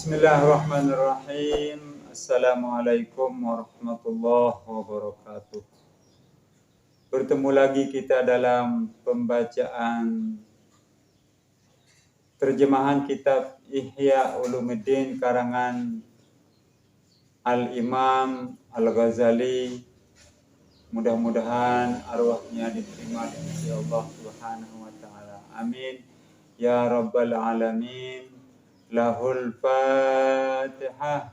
Bismillahirrahmanirrahim. Assalamualaikum warahmatullahi wabarakatuh. Bertemu lagi kita dalam pembacaan terjemahan kitab Ihya Ulumuddin karangan Al-Imam Al-Ghazali. Mudah-mudahan arwahnya diterima di sisi Allah Subhanahu wa taala. Amin ya rabbal alamin. Lahul Fatihah.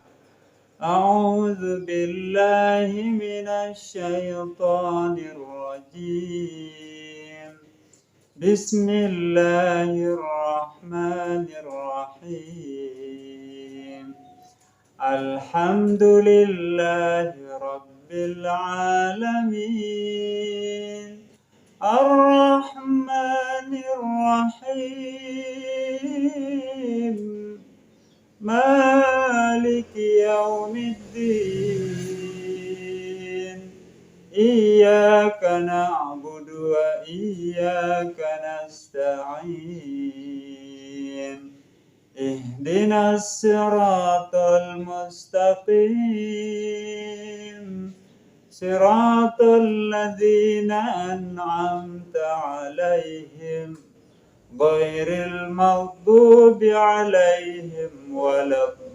A'udzu billahi minasy syaithanir rajim. Bismillahirrahmanirrahim. Alhamdulillahi rabbil alamin. Ar-Rahmanir Rahim. Maliki yaumiddin. Iyyaka na'budu wa iyyaka nasta'in. Ihdinas siratal mustaqim. Siratal ladzina an'amta 'alaihim ghairil maghdubi 'alaihim waladdallin.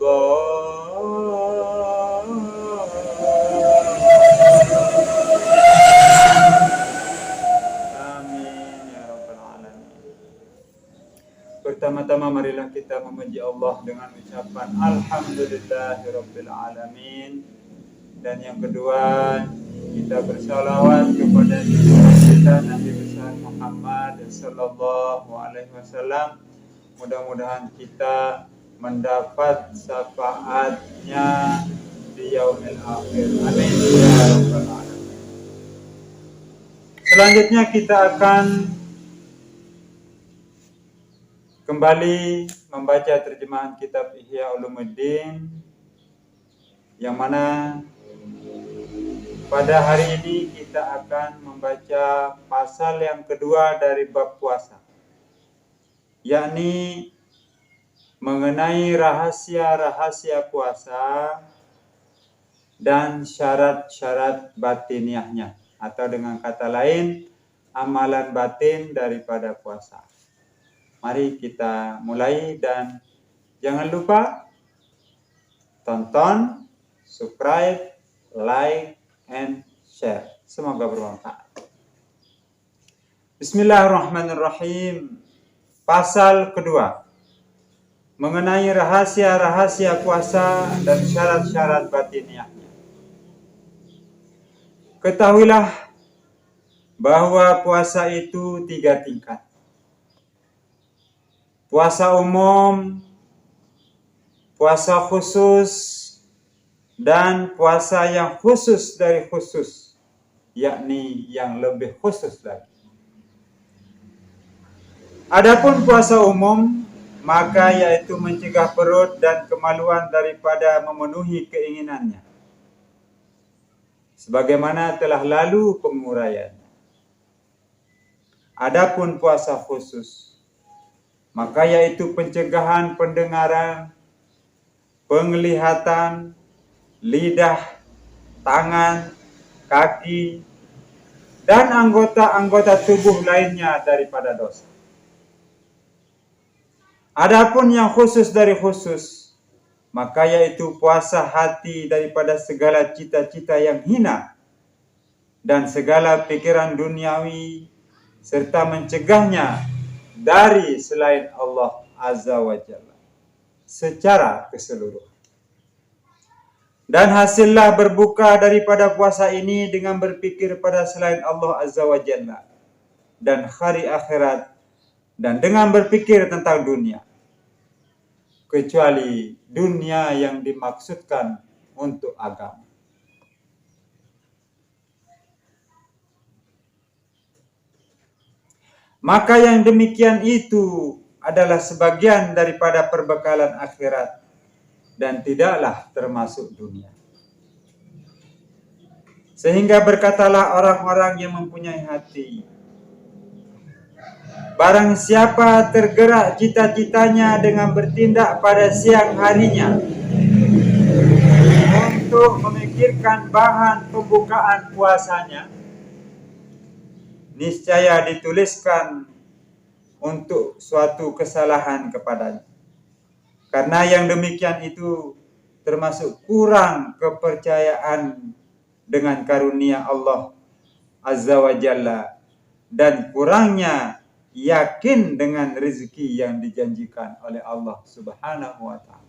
Amin ya rabbal alamin. Pertama-tama marilah kita memuji Allah dengan ucapan alhamdulillahirabbil alamin. Dan yang kedua, kita bersalawat kepada kita Nabi besar Muhammad sallallahu alaihi wasallam. Mudah-mudahan kita mendapat syafaatnya di yaumil akhir. Amin ya rabbal alamin. Selanjutnya kita akan kembali membaca terjemahan kitab Ihya Ulumuddin, yang mana pada hari ini kita akan membaca pasal yang kedua dari bab puasa, yakni mengenai rahasia-rahasia puasa dan syarat-syarat batiniahnya, atau dengan kata lain, amalan batin daripada puasa. Mari kita mulai dan jangan lupa tonton, subscribe, like, and share. Semoga bermanfaat. Bismillahirrahmanirrahim. Pasal kedua, mengenai rahasia-rahasia puasa dan syarat-syarat batiniahnya. Ketahuilah bahwa puasa itu 3 tingkat. Puasa umum, puasa khusus, dan puasa yang khusus dari khusus, yakni yang lebih khusus lagi. Adapun puasa umum, maka yaitu mencegah perut dan kemaluan daripada memenuhi keinginannya, sebagaimana telah lalu penguraiannya. Adapun puasa khusus, maka yaitu pencegahan pendengaran, penglihatan, lidah, tangan, kaki, dan anggota-anggota tubuh lainnya daripada dosa. Adapun yang khusus dari khusus, maka yaitu puasa hati daripada segala cita-cita yang hina dan segala pikiran duniawi, serta mencegahnya dari selain Allah Azza wa Jalla secara keseluruhan. Dan hasillah berbuka daripada puasa ini dengan berpikir pada selain Allah Azza wa Jalla dan hari akhirat, dan dengan berpikir tentang dunia, kecuali dunia yang dimaksudkan untuk agama. Maka yang demikian itu adalah sebagian daripada perbekalan akhirat dan tidaklah termasuk dunia. Sehingga berkatalah orang-orang yang mempunyai hati, Barang siapa tergerak cita-citanya dengan bertindak pada siang harinya untuk memikirkan bahan pembukaan puasanya, niscaya dituliskan untuk suatu kesalahan kepadanya. Karena yang demikian itu termasuk kurang kepercayaan dengan karunia Allah Azza wa Jalla dan kurangnya yakin dengan rezeki yang dijanjikan oleh Allah Subhanahu wa Ta'ala.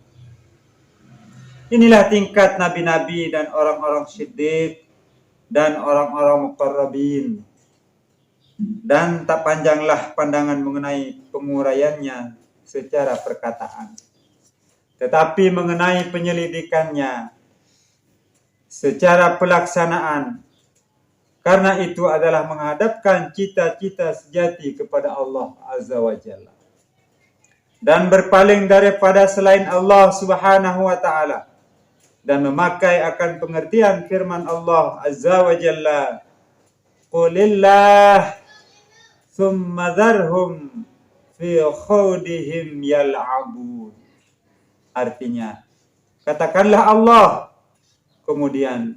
Inilah tingkat nabi-nabi dan orang-orang siddiq dan orang-orang muqarrabin. Dan tak panjanglah pandangan mengenai penguraiannya secara perkataan, tetapi mengenai penyelidikannya secara pelaksanaan. Karena itu adalah menghadapkan cita-cita sejati kepada Allah Azza wa Jalla dan berpaling daripada selain Allah Subhanahu wa Ta'ala, dan memakai akan pengertian firman Allah Azza wa Jalla, Qulillah thumma dharhum fi khawdihim yal'abun. Artinya, katakanlah Allah, kemudian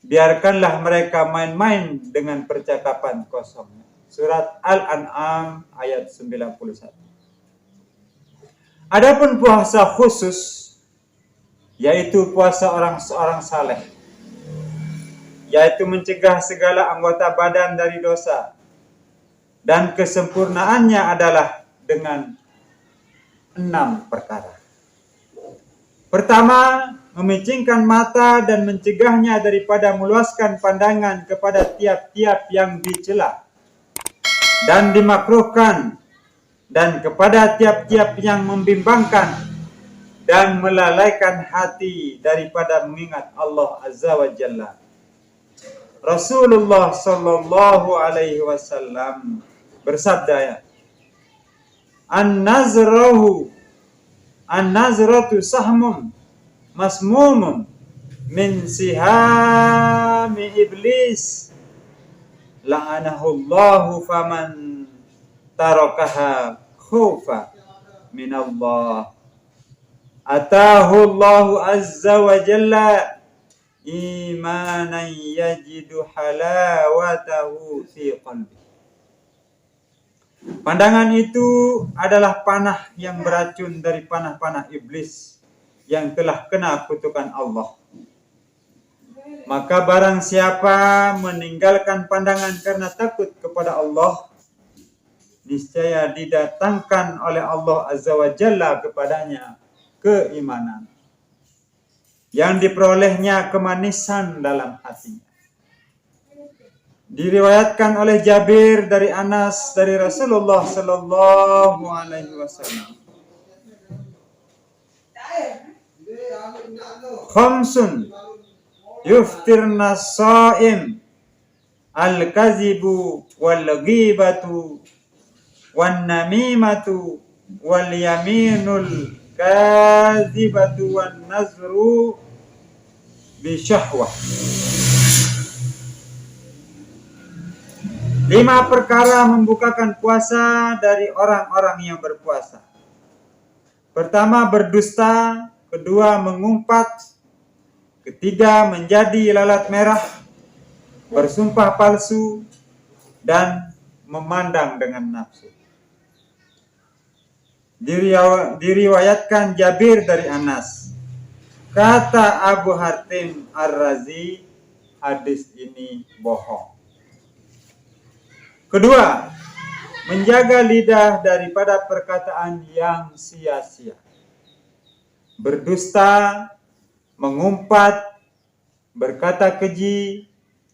biarkanlah mereka main-main dengan percakapan kosong. Surat Al-An'am ayat 91. Adapun puasa khusus, yaitu puasa orang saleh, yaitu mencegah segala anggota badan dari dosa, dan kesempurnaannya adalah dengan 6 perkara. Pertama, memicingkan mata dan mencegahnya daripada meluaskan pandangan kepada tiap-tiap yang dicela dan dimakruhkan, dan kepada tiap-tiap yang membimbangkan dan melalaikan hati daripada mengingat Allah Azza wa Jalla. Rasulullah sallallahu alaihi wasallam bersabda, An-nazratu sahmun masmumun min sihami iblis la'anahullahu faman tarakaha khaufa minallah atahu Allahu azza wa jalla imanan yajidu halawatahu fi qalbi. Pandangan itu adalah panah yang beracun dari panah-panah iblis yang telah kena kutukan Allah. Maka barang siapa meninggalkan pandangan karena takut kepada Allah, niscaya didatangkan oleh Allah Azza wa Jalla kepadanya keimanan yang diperolehnya kemanisan dalam hatinya. Diriwayatkan oleh Jabir dari Anas dari Rasulullah sallallahu alaihi wasallam, khamsun yuftirna as-sha'im al-kazibu wal-ghibatu wan-namimatu wal-yaminul kazibatu wan-nazru bi syahwah. 5 perkara membukakan puasa dari orang-orang yang berpuasa. Pertama, berdusta. Kedua, mengumpat. Ketiga, menjadi lalat merah, bersumpah palsu, dan memandang dengan nafsu. Diriwayatkan Jabir dari Anas, kata Abu Hatim Ar-Razi, hadis ini bohong. Kedua, menjaga lidah daripada perkataan yang sia-sia. Berdusta, mengumpat, berkata keji,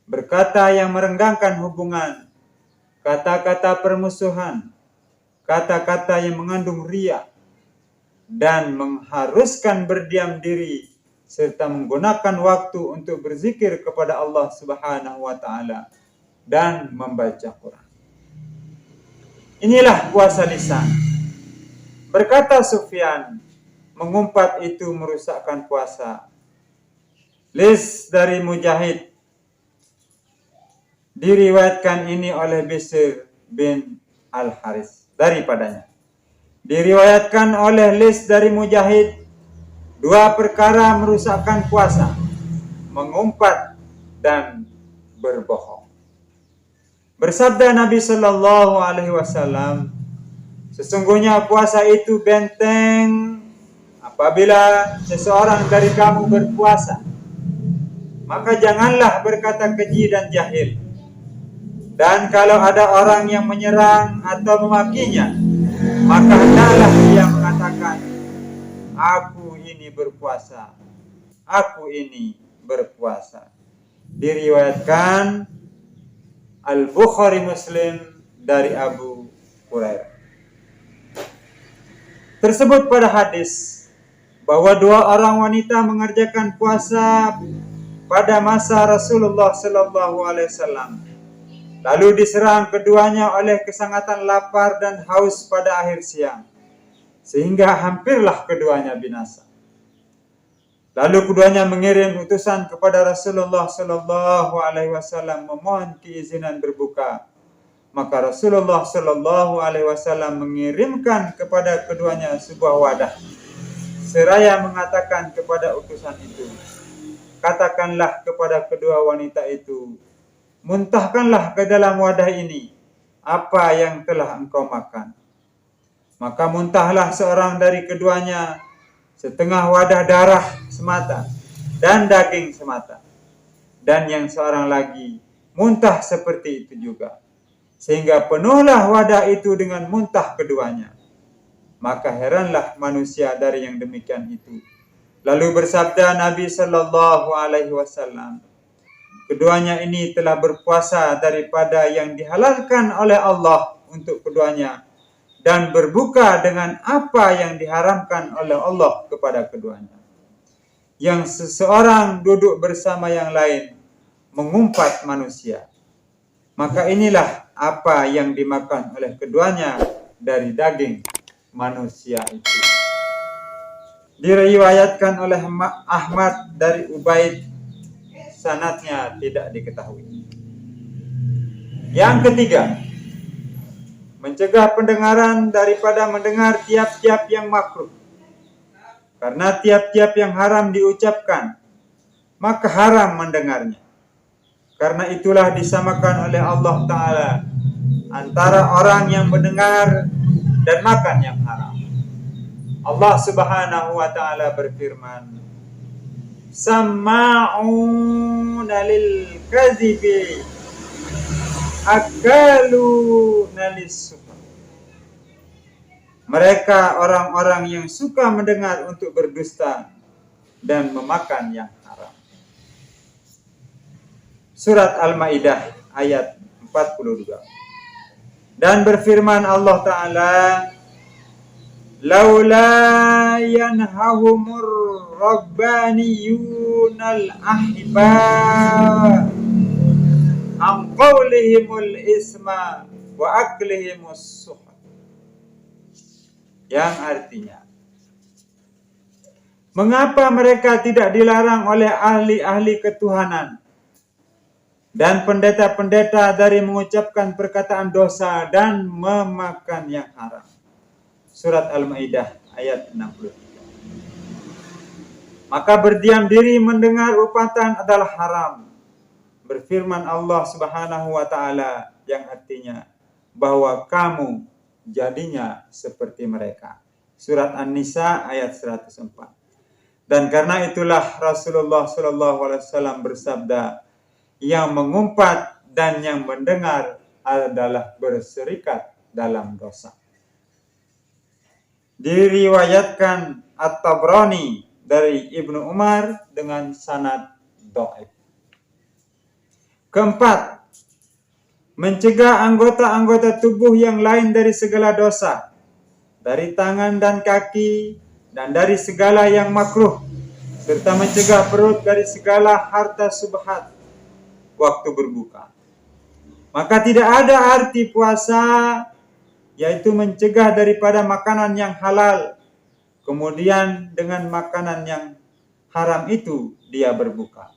berkata yang merenggangkan hubungan, kata-kata permusuhan, kata-kata yang mengandung riya, dan mengharuskan berdiam diri serta menggunakan waktu untuk berzikir kepada Allah Subhanahu wa Ta'ala dan membaca Quran. Inilah puasa lisan. Berkata Sufyan, mengumpat itu merusakkan puasa. Lis dari Mujahid. Diriwayatkan ini oleh Bishr bin Al-Haris daripadanya. Diriwayatkan oleh Lis dari Mujahid, dua perkara merusakkan puasa: mengumpat dan berbohong. Bersabda Nabi Shallallahu Alaihi Wasallam, sesungguhnya puasa itu benteng. Apabila seseorang dari kamu berpuasa, maka janganlah berkata keji dan jahil. Dan kalau ada orang yang menyerang atau memakinya, maka hendaklah dia mengatakan, aku ini berpuasa, aku ini berpuasa. Diriwayatkan Al-Bukhari Muslim dari Abu Hurairah. Tersebut pada hadis bahwa dua orang wanita mengerjakan puasa pada masa Rasulullah Sallallahu Alaihi Wasallam. Lalu diserang keduanya oleh kesangatan lapar dan haus pada akhir siang, sehingga hampirlah keduanya binasa. Lalu keduanya mengirim utusan kepada Rasulullah Sallallahu Alaihi Wasallam memohon keizinan berbuka. Maka Rasulullah Sallallahu Alaihi Wasallam mengirimkan kepada keduanya sebuah wadah, seraya mengatakan kepada utusan itu, katakanlah kepada kedua wanita itu, muntahkanlah ke dalam wadah ini apa yang telah engkau makan. Maka muntahlah seorang dari keduanya setengah wadah darah semata dan daging semata, dan yang seorang lagi muntah seperti itu juga, sehingga penuhlah wadah itu dengan muntah keduanya. Maka heranlah manusia dari yang demikian itu. Lalu bersabda Nabi Sallallahu Alaihi Wasallam, keduanya ini telah berpuasa daripada yang dihalalkan oleh Allah untuk keduanya, dan berbuka dengan apa yang diharamkan oleh Allah kepada keduanya. Yang seseorang duduk bersama yang lain mengumpat manusia, maka inilah apa yang dimakan oleh keduanya dari daging manusia itu. Diriwayatkan oleh Ahmad dari Ubaid, sanadnya tidak diketahui. Yang ketiga, mencegah pendengaran daripada mendengar tiap-tiap yang makruh. Karena tiap-tiap yang haram diucapkan, maka haram mendengarnya. Karena itulah disamakan oleh Allah Ta'ala antara orang yang mendengar dan makan yang haram. Allah Subhanahu wa Ta'ala berfirman, Samma'una lil kadhibi akaluna lis-suhur. Mereka orang-orang yang suka mendengar untuk berdusta dan memakan yang haram. Surat Al-Maidah ayat 42. Dan berfirman Allah Ta'ala, laula yanhahumur rabbaniyunal ahba an qawlihimul isma wa aklihimus suhur. Yang artinya, mengapa mereka tidak dilarang oleh ahli-ahli ketuhanan dan pendeta-pendeta dari mengucapkan perkataan dosa dan memakan yang haram. Surat Al-Maidah ayat 63. Maka berdiam diri mendengar upatan adalah haram. Berfirman Allah Subhanahu wa Ta'ala yang artinya bahwa kamu jadinya seperti mereka. Surat An-Nisa ayat 104. Dan karena itulah Rasulullah SAW bersabda, yang mengumpat dan yang mendengar adalah berserikat dalam dosa. Diriwayatkan At-Tabrani dari Ibnu Umar dengan sanad dhaif. Keempat, mencegah anggota-anggota tubuh yang lain dari segala dosa, dari tangan dan kaki, dan dari segala yang makruh, serta mencegah perut dari segala harta subhat waktu berbuka. Maka tidak ada arti puasa, yaitu mencegah daripada makanan yang halal, kemudian dengan makanan yang haram itu dia berbuka.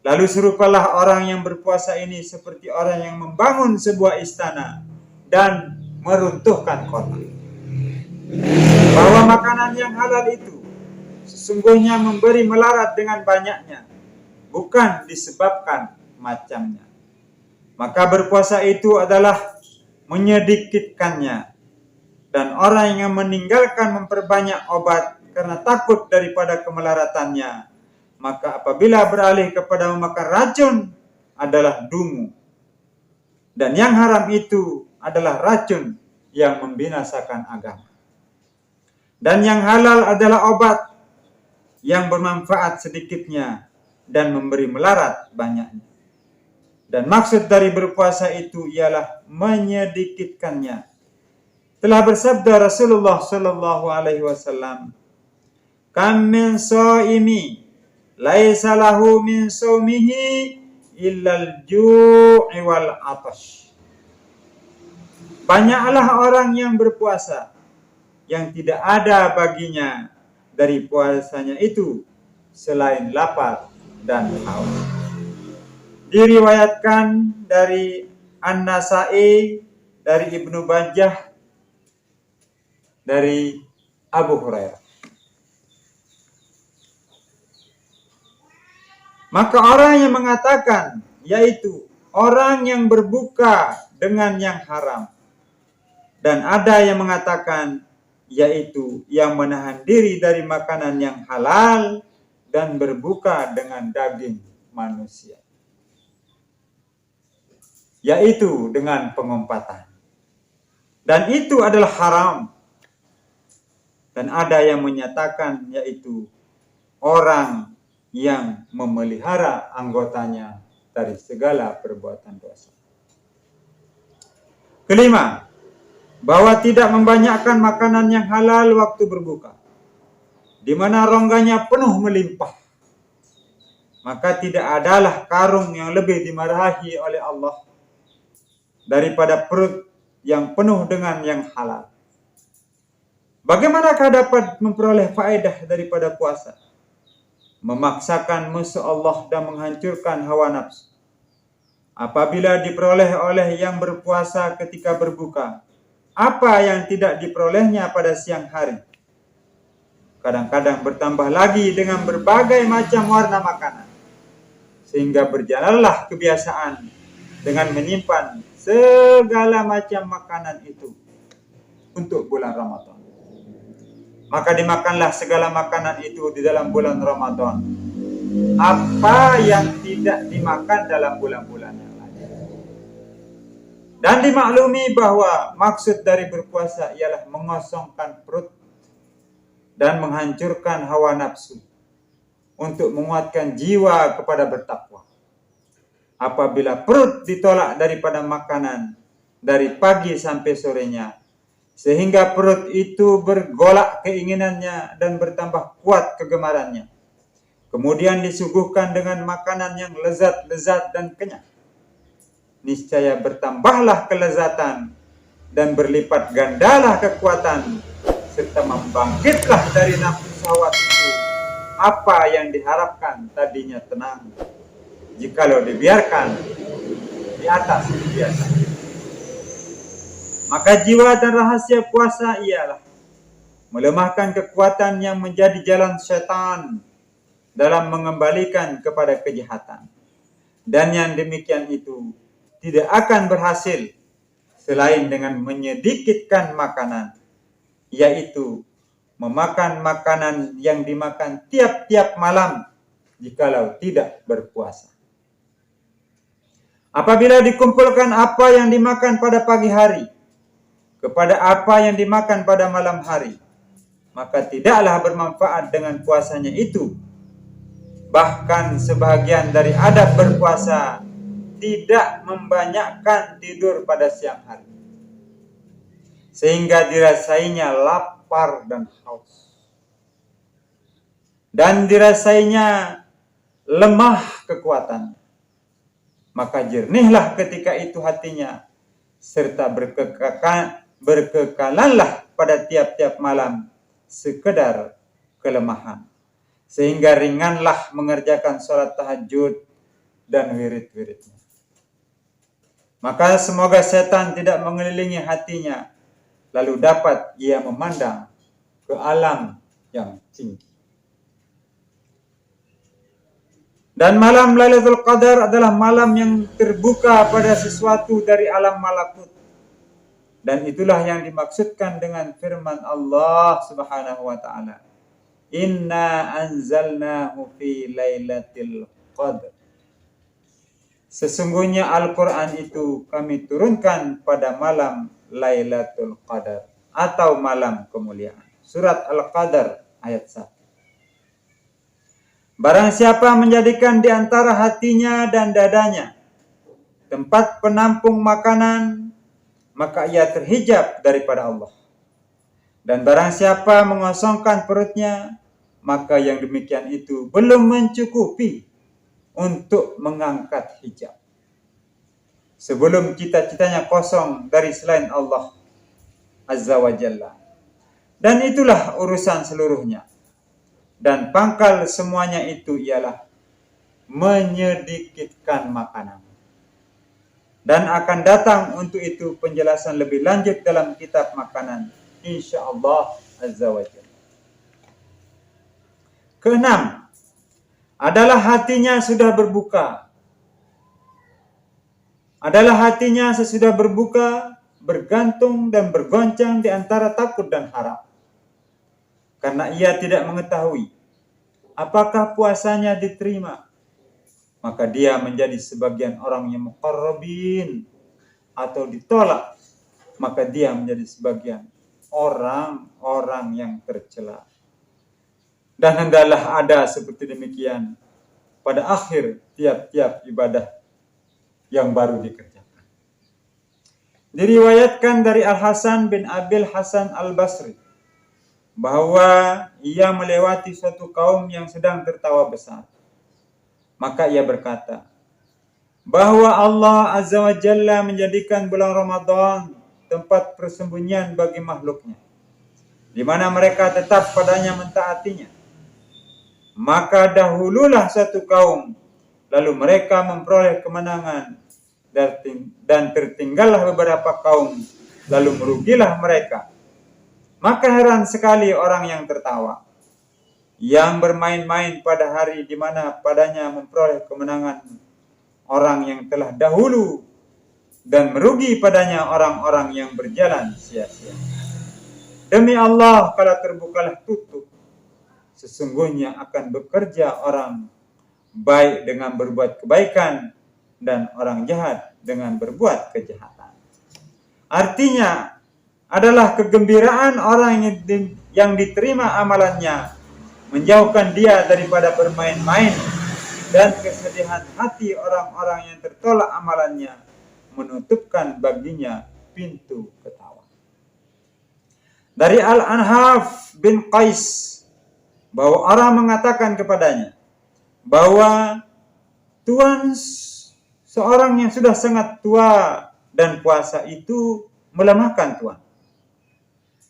Lalu serupalah orang yang berpuasa ini seperti orang yang membangun sebuah istana dan meruntuhkan kota. Bahwa makanan yang halal itu sesungguhnya memberi melarat dengan banyaknya, bukan disebabkan macamnya. Maka berpuasa itu adalah menyedikitkannya. Dan orang yang meninggalkan memperbanyak obat karena takut daripada kemelaratannya, maka apabila beralih kepada memakan racun adalah dungu. Dan yang haram itu adalah racun yang membinasakan agama. Dan yang halal adalah obat yang bermanfaat sedikitnya dan memberi melarat banyaknya. Dan maksud dari berpuasa itu ialah menyedikitkannya. Telah bersabda Rasulullah sallallahu alaihi wasallam, "Kam min shaimi laisa lahu min shaumihi illal ju'i wal 'atash." Banyaklah orang yang berpuasa yang tidak ada baginya dari puasanya itu selain lapar dan haus. Diriwayatkan dari An-Nasa'i, dari Ibnu Bajjah, dari Abu Hurairah. Maka orang yang mengatakan, yaitu orang yang berbuka dengan yang haram. Dan ada yang mengatakan, yaitu yang menahan diri dari makanan yang halal dan berbuka dengan daging manusia. Yaitu dengan pengumpatan. Dan itu adalah haram. Dan ada yang menyatakan, yaitu orang yang memelihara anggotanya dari segala perbuatan dosa. Kelima, bahwa tidak membanyakkan makanan yang halal waktu berbuka, di mana rongganya penuh melimpah. Maka tidak adalah karung yang lebih dimarahi oleh Allah daripada perut yang penuh dengan yang halal. Bagaimanakah dapat memperoleh faedah daripada puasa? Memaksakan musuh Allah dan menghancurkan hawa nafsu. Apabila diperoleh oleh yang berpuasa ketika berbuka, apa yang tidak diperolehnya pada siang hari? Kadang-kadang bertambah lagi dengan berbagai macam warna makanan. Sehingga berjalanlah kebiasaan dengan menyimpan segala macam makanan itu untuk bulan Ramadan. Maka dimakanlah segala makanan itu di dalam bulan Ramadan. Apa yang tidak dimakan dalam bulan-bulan yang lain. Dan dimaklumi bahwa maksud dari berpuasa ialah mengosongkan perut dan menghancurkan hawa nafsu untuk menguatkan jiwa kepada bertakwa. Apabila perut ditolak daripada makanan dari pagi sampai sorenya, sehingga perut itu bergolak keinginannya dan bertambah kuat kegemarannya, kemudian disuguhkan dengan makanan yang lezat-lezat dan kenyang, niscaya bertambahlah kelezatan dan berlipat gandalah kekuatan, serta membangkitlah dari nafsu syahwat itu apa yang diharapkan tadinya tenang, jikalau dibiarkan di atas kebiasaan. Maka jiwa dan rahasia puasa ialah melemahkan kekuatan yang menjadi jalan syaitan dalam mengembalikan kepada kejahatan. Dan yang demikian itu tidak akan berhasil selain dengan menyedikitkan makanan, yaitu memakan makanan yang dimakan tiap-tiap malam jikalau tidak berpuasa. Apabila dikumpulkan apa yang dimakan pada pagi hari kepada apa yang dimakan pada malam hari, maka tidaklah bermanfaat dengan puasanya itu. Bahkan sebahagian dari adab berpuasa tidak membanyakkan tidur pada siang hari, sehingga dirasainya lapar dan haus, dan dirasainya lemah kekuatan. Maka jernihlah ketika itu hatinya, serta berkekalanlah pada tiap-tiap malam sekedar kelemahan, sehingga ringanlah mengerjakan sholat tahajud dan wirid-wiridnya. Maka semoga setan tidak mengelilingi hatinya lalu dapat ia memandang ke alam yang tinggi. Dan malam Lailatul Qadar adalah malam yang terbuka pada sesuatu dari alam malakut. Dan itulah yang dimaksudkan dengan firman Allah Subhanahu wa taala. Inna anzalnahu fi lailatul qadr. Sesungguhnya Al-Qur'an itu kami turunkan pada malam Lailatul Qadar atau malam kemuliaan. Surat Al-Qadar ayat 1. Barang siapa menjadikan di antara hatinya dan dadanya tempat penampung makanan, maka ia terhijab daripada Allah. Dan barang siapa mengosongkan perutnya, maka yang demikian itu belum mencukupi untuk mengangkat hijab. Sebelum cita-citanya kosong dari selain Allah Azza wa Jalla. Dan itulah urusan seluruhnya. Dan pangkal semuanya itu ialah menyedikitkan makanan. Dan akan datang untuk itu penjelasan lebih lanjut dalam kitab makanan, insyaallah azza wa jalla. Keenam, adalah hatinya sudah berbuka. Adalah hatinya sesudah berbuka, bergantung dan bergoncang di antara takut dan harap. Karena ia tidak mengetahui apakah puasanya diterima, maka dia menjadi sebagian orang yang muqarrabin, atau ditolak, maka dia menjadi sebagian orang-orang yang tercela. Dan hendaklah ada seperti demikian pada akhir tiap-tiap ibadah yang baru dikerjakan. Diriwayatkan dari Al-Hasan bin Abil Hasan Al-Basri bahwa ia melewati suatu kaum yang sedang tertawa besar. Maka ia berkata, bahwa Allah Azza wa Jalla menjadikan bulan Ramadan tempat persembunyian bagi makhluknya, di mana mereka tetap padanya mentaatinya. Maka dahululah satu kaum, lalu mereka memperoleh kemenangan, dan tertinggallah beberapa kaum, lalu merugilah mereka. Maka heran sekali orang yang tertawa, yang bermain-main pada hari di mana padanya memperoleh kemenangan orang yang telah dahulu, dan merugi padanya orang-orang yang berjalan sia-sia. Demi Allah, kalau terbukalah tutup, sesungguhnya akan bekerja orang baik dengan berbuat kebaikan, dan orang jahat dengan berbuat kejahatan. Artinya adalah kegembiraan orang yang diterima amalannya, menjauhkan dia daripada bermain-main, dan kesedihan hati orang-orang yang tertolak amalannya, menutupkan baginya pintu ketawa. Dari Al-Anhaf bin Qais, bahwa orang mengatakan kepadanya bahwa Tuhan seorang yang sudah sangat tua dan puasa itu melemahkan Tuhan.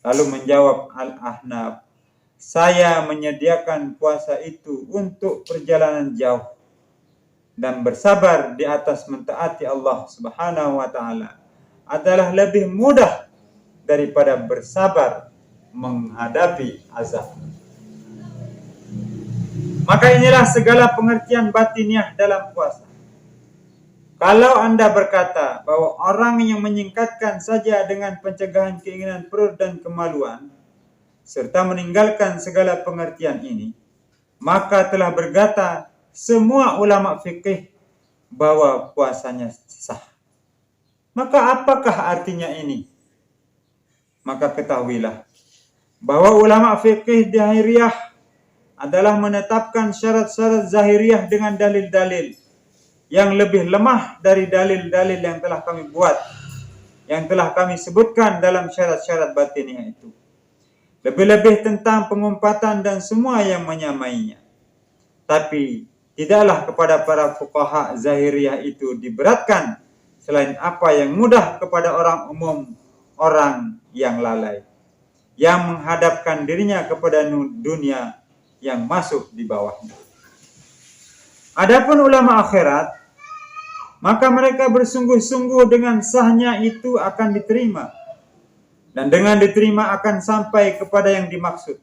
Lalu menjawab Al-Ahnaf, saya menyediakan puasa itu untuk perjalanan jauh dan bersabar di atas mentaati Allah Subhanahu wa taala adalah lebih mudah daripada bersabar menghadapi azab. Maka inilah segala pengertian batiniah dalam puasa. Kalau Anda berkata bahwa orang yang menyingkatkan saja dengan pencegahan keinginan perut dan kemaluan, serta meninggalkan segala pengertian ini, maka telah berkata semua ulama fikih bahwa puasanya sah. Maka apakah artinya ini? Maka ketahuilah bahwa ulama fikih zahiriyah adalah menetapkan syarat-syarat zahiriyah dengan dalil-dalil yang lebih lemah dari dalil-dalil yang telah kami buat, yang telah kami sebutkan dalam syarat-syarat batiniah itu. Lebih-lebih tentang pengumpatan dan semua yang menyamainya. Tapi tidaklah kepada para fuqaha zahiriyah itu diberatkan selain apa yang mudah kepada orang umum, orang yang lalai, yang menghadapkan dirinya kepada dunia yang masuk di bawahnya. Adapun ulama akhirat, maka mereka bersungguh-sungguh dengan sahnya itu akan diterima, Dan dengan diterima akan sampai kepada yang dimaksud.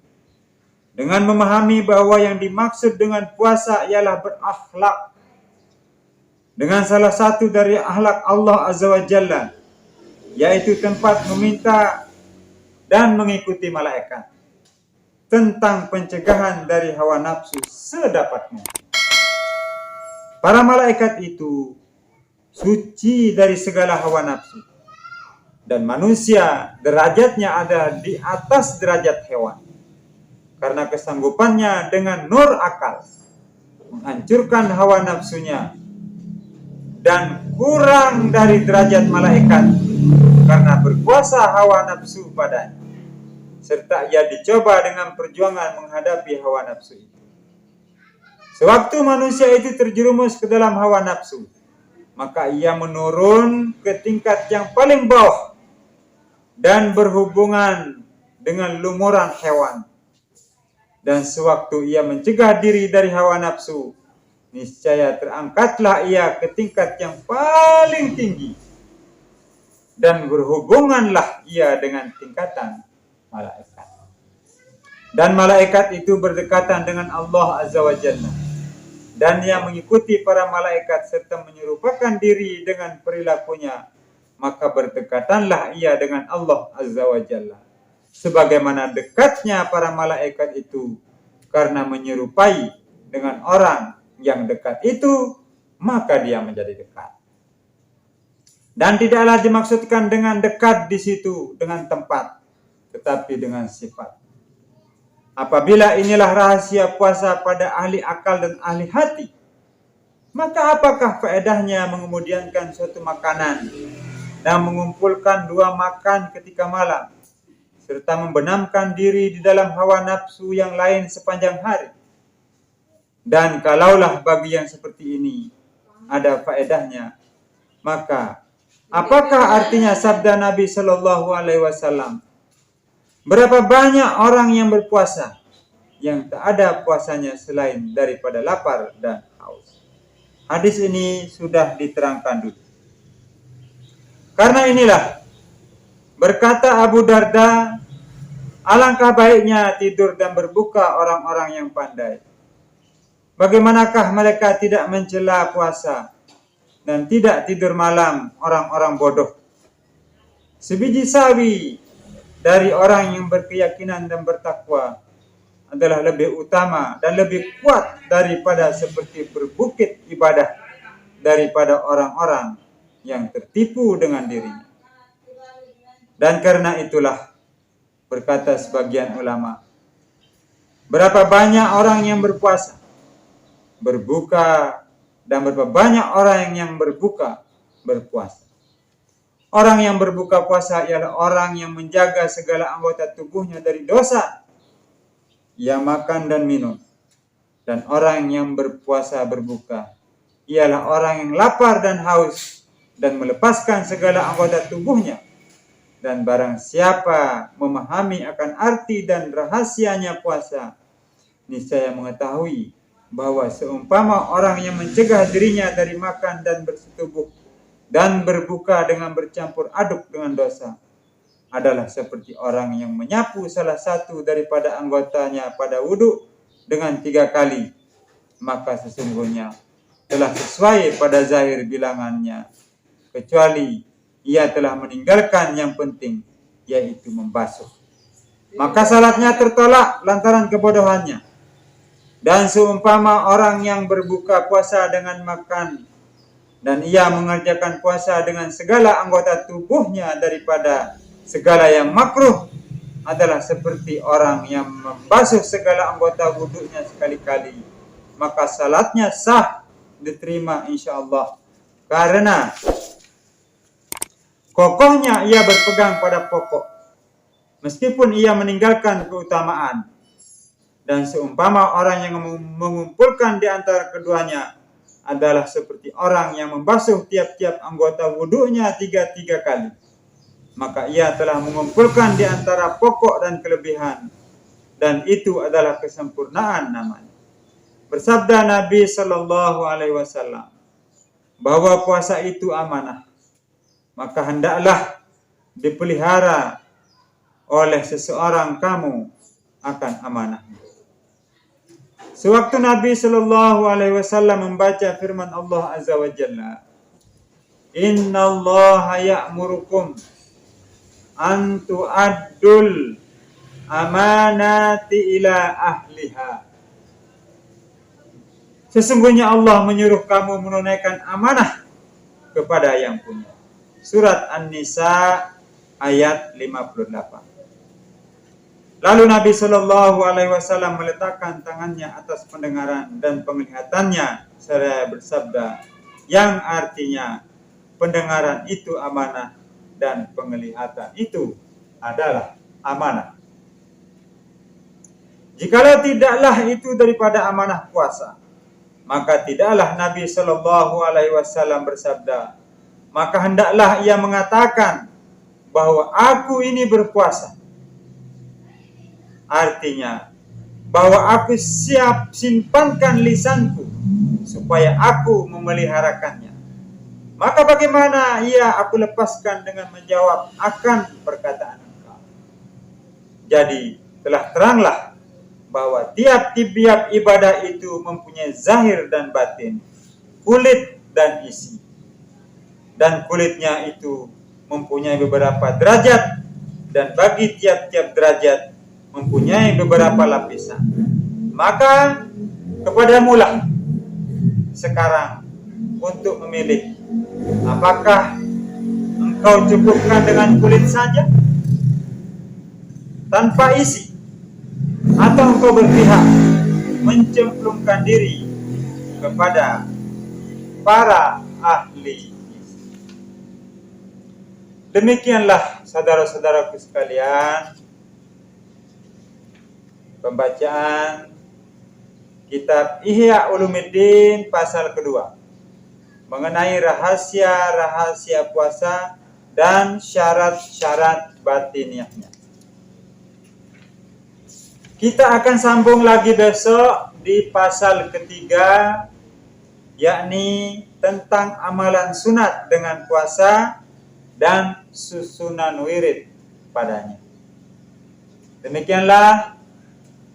Dengan memahami bahwa yang dimaksud dengan puasa ialah berakhlak. Dengan salah satu dari akhlak Allah Azza wa Jalla, yaitu tempat meminta dan mengikuti malaikat. Tentang pencegahan dari hawa nafsu sedapatnya. Para malaikat itu suci dari segala hawa nafsu. Dan manusia derajatnya ada di atas derajat hewan. Karena kesanggupannya dengan nur akal menghancurkan hawa nafsunya dan kurang dari derajat malaikat karena berkuasa hawa nafsu padanya, serta ia dicoba dengan perjuangan menghadapi hawa nafsu itu. Sewaktu manusia itu terjerumus ke dalam hawa nafsu, maka ia menurun ke tingkat yang paling bawah dan berhubungan dengan lumuran hewan. Dan sewaktu ia mencegah diri dari hawa nafsu, niscaya terangkatlah ia ke tingkat yang paling tinggi. Dan berhubunganlah ia dengan tingkatan malaikat. Dan malaikat itu berdekatan dengan Allah Azza wa Jalla. Dan ia mengikuti para malaikat serta menyerupakan diri dengan perilakunya. Maka berdekatanlah ia dengan Allah Azza wa Jalla. Sebagaimana dekatnya para malaikat itu karena menyerupai dengan orang yang dekat itu, maka dia menjadi dekat. Dan tidaklah dimaksudkan dengan dekat di situ dengan tempat, tetapi dengan sifat. Apabila inilah rahasia puasa pada ahli akal dan ahli hati, maka apakah faedahnya mengemudiankan suatu makanan dan mengumpulkan 2 makan ketika malam, serta membenamkan diri di dalam hawa nafsu yang lain sepanjang hari? Dan kalaulah bagi yang seperti ini ada faedahnya, maka apakah artinya sabda Nabi Shallallahu Alaihi Wasallam? Berapa banyak orang yang berpuasa yang tak ada puasanya selain daripada lapar dan haus? Hadis ini sudah diterangkan dulu. Karena inilah berkata Abu Darda, alangkah baiknya tidur dan berbuka orang-orang yang pandai. Bagaimanakah mereka tidak mencela puasa dan tidak tidur malam orang-orang bodoh? Sebiji sawi dari orang yang berkeyakinan dan bertakwa adalah lebih utama dan lebih kuat daripada seperti berbukit ibadah daripada orang-orang yang tertipu dengan dirinya. Dan karena itulah berkata sebagian ulama, berapa banyak orang yang berpuasa, berbuka, dan berapa banyak orang yang berbuka, berpuasa. Orang yang berbuka puasa ialah orang yang menjaga segala anggota tubuhnya dari dosa. Ia makan dan minum. Dan orang yang berpuasa berbuka ialah orang yang lapar dan haus dan melepaskan segala anggota tubuhnya. Dan barang siapa memahami akan arti dan rahasianya puasa, niscaya mengetahui bahwa seumpama orang yang mencegah dirinya dari makan dan bersetubuh dan berbuka dengan bercampur aduk dengan dosa adalah seperti orang yang menyapu salah satu daripada anggotanya pada wudhu dengan 3 kali, maka sesungguhnya telah sesuai pada zahir bilangannya, kecuali ia telah meninggalkan yang penting, yaitu membasuh. Maka salatnya tertolak lantaran kebodohannya. Dan seumpama orang yang berbuka puasa dengan makan, dan ia mengerjakan puasa dengan segala anggota tubuhnya daripada segala yang makruh, adalah seperti orang yang membasuh segala anggota wudhunya sekali-kali, maka salatnya sah, diterima insyaAllah. Karena kokohnya ia berpegang pada pokok, meskipun ia meninggalkan keutamaan. Dan seumpama orang yang mengumpulkan di antara keduanya adalah seperti orang yang membasuh tiap-tiap anggota wudhunya 3 kali, maka ia telah mengumpulkan di antara pokok dan kelebihan, dan itu adalah kesempurnaan namanya. Bersabda Nabi Shallallahu Alaihi Wasallam bahwa puasa itu amanah, maka hendaklah dipelihara oleh seseorang kamu akan amanah. Sewaktu Nabi Shallallahu Alaihi Wasallam membaca firman Allah Azza wa Jalla, Inna Allah ya'murukum an tu'addul amanati ila ahliha. Sesungguhnya Allah menyuruh kamu menunaikan amanah kepada yang punya. Surat An-Nisa ayat 58. Lalu Nabi Shallallahu Alaihi Wasallam meletakkan tangannya atas pendengaran dan penglihatannya seraya bersabda, yang artinya pendengaran itu amanah dan penglihatan itu adalah amanah. Jikalau tidaklah itu daripada amanah puasa, maka tidaklah Nabi Shallallahu Alaihi Wasallam bersabda, maka hendaklah ia mengatakan bahwa aku ini berpuasa. Artinya bahwa aku siap simpankan lisanku supaya aku memeliharakannya. Maka bagaimana ia aku lepaskan dengan menjawab akan perkataan engkau. Jadi telah teranglah bahwa tiap-tiap ibadah itu mempunyai zahir dan batin, kulit dan isi. Dan kulitnya itu mempunyai beberapa derajat, dan bagi tiap-tiap derajat mempunyai beberapa lapisan. Maka kepadamu lah sekarang untuk memilih, apakah engkau cukupkan dengan kulit saja tanpa isi, atau engkau berpihak mencemplungkan diri kepada para ahli. Demikianlah saudara-saudaraku sekalian, pembacaan kitab Ihya Ulumuddin pasal kedua mengenai rahasia-rahasia puasa dan syarat-syarat batiniahnya. Kita akan sambung lagi besok di pasal ketiga, yakni tentang amalan sunat dengan puasa dan susunan wirid padanya. Demikianlah,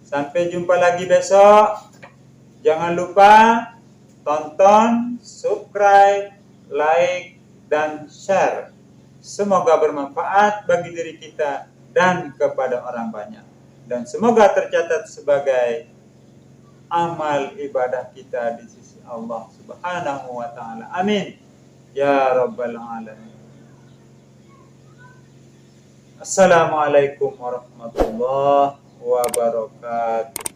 sampai jumpa lagi besok. Jangan lupa tonton, subscribe, like, dan share. Semoga bermanfaat bagi diri kita dan kepada orang banyak. Dan semoga tercatat sebagai amal ibadah kita di sisi Allah Subhanahu wa ta'ala. Amin. Ya Rabbal Alamin. Assalamualaikum warahmatullahi wabarakatuh.